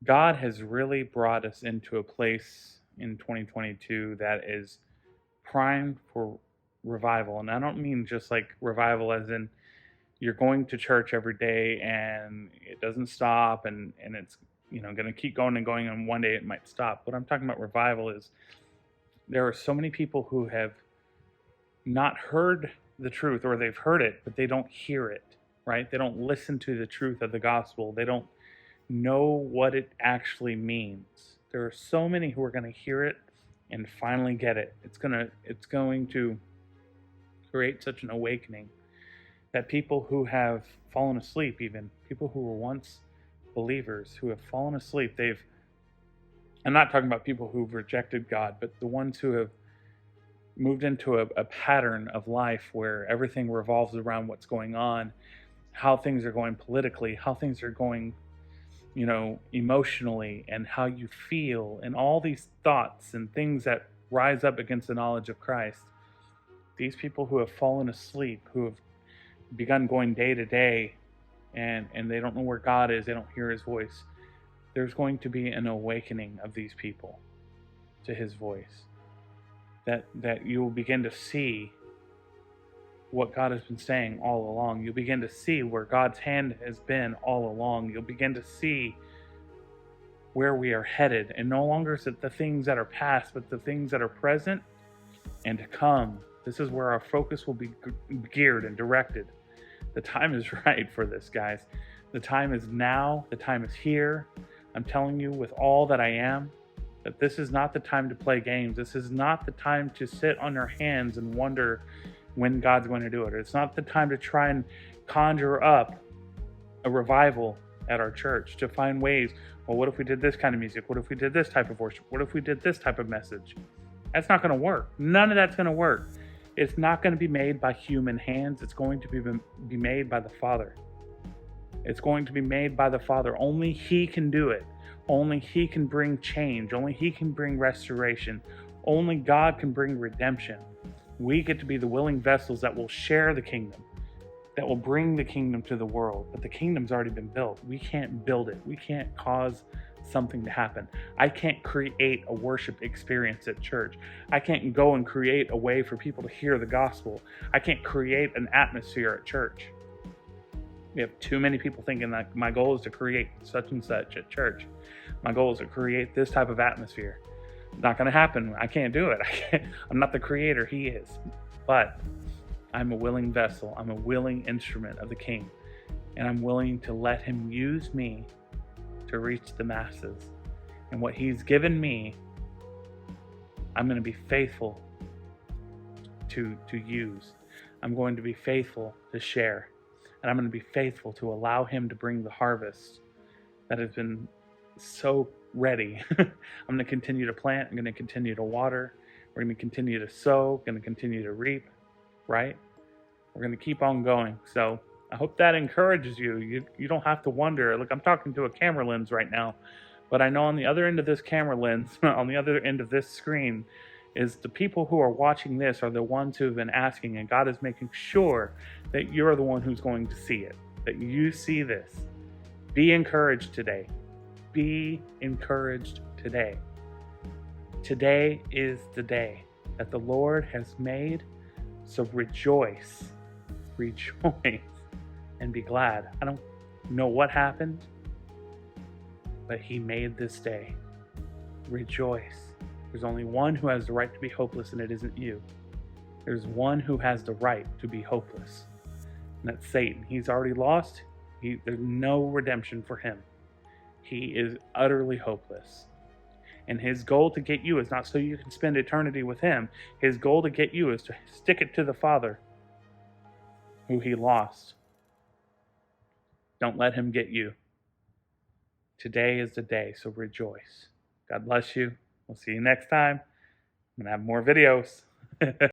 God has really brought us into a place in 2022 that is primed for revival. And I don't mean just like revival as in you're going to church every day and it doesn't stop and it's going to keep going and going, and one day it might stop. What I'm talking about revival is there are so many people who have not heard the truth, or they've heard it but they don't hear it, right? They don't listen to the truth of the gospel. They don't know what it actually means. There are so many who are going to hear it and finally get it. It's going to create such an awakening that people who have fallen asleep, even people who were once believers who have fallen asleep, they've I'm not talking about people who've rejected God, but the ones who have moved into a pattern of life where everything revolves around what's going on, how things are going politically, how things are going emotionally, and how you feel, and all these thoughts and things that rise up against the knowledge of Christ. These people who have fallen asleep, who have begun going day to day, and they don't know where God is, they don't hear his voice. There's going to be an awakening of these people to his voice. That you will begin to see what God has been saying all along. You'll begin to see where God's hand has been all along. You'll begin to see where we are headed, and no longer is it the things that are past, but the things that are present and to come. This is where our focus will be geared and directed. The time is right for this, guys. The time is now. The time is here. I'm telling you with all that I am, that this is not the time to play games. This is not the time to sit on your hands and wonder when God's going to do it. It's not the time to try and conjure up a revival at our church, to find ways, well, what if we did this kind of music? What if we did this type of worship? What if we did this type of message? That's not going to work. None of that's going to work. It's not going to be made by human hands. It's going to be made by the Father. It's going to be made by the Father. Only he can do it. Only he can bring change. Only he can bring restoration. Only God can bring redemption. We get to be the willing vessels that will share the kingdom, that will bring the kingdom to the world. But the kingdom's already been built. We can't build it. We can't cause something to happen. I can't create a worship experience at church. I can't go and create a way for people to hear the gospel. I can't create an atmosphere at church. We have too many people thinking that my goal is to create such and such at church. My goal is to create this type of atmosphere. Not going to happen. I can't do it. I'm not the creator. He is. But I'm a willing vessel. I'm a willing instrument of the King. And I'm willing to let him use me to reach the masses. And what he's given me, I'm going to be faithful to use. I'm going to be faithful to share. And I'm going to be faithful to allow him to bring the harvest that has been so ready. I'm going to continue to plant. I'm going to continue to water. We're going to continue to sow. Going to continue to reap, right? We're going to keep on going. So I hope that encourages you. You don't have to wonder. Look, I'm talking to a camera lens right now, but I know on the other end of this camera lens, on the other end of this screen, is the people who are watching this are the ones who have been asking, and God is making sure that you're the one who's going to see it, that you see this. Be encouraged today. Be encouraged today. Today is the day that the Lord has made, so rejoice, rejoice, and be glad. I don't know what happened, but he made this day. Rejoice. There's only one who has the right to be hopeless, and it isn't you. There's one who has the right to be hopeless, and that's Satan. He's already lost. There's no redemption for him. He is utterly hopeless. And his goal to get you is not so you can spend eternity with him. His goal to get you is to stick it to the Father, who he lost. Don't let him get you. Today is the day, so rejoice. God bless you. We'll see you next time. I'm going to have more videos.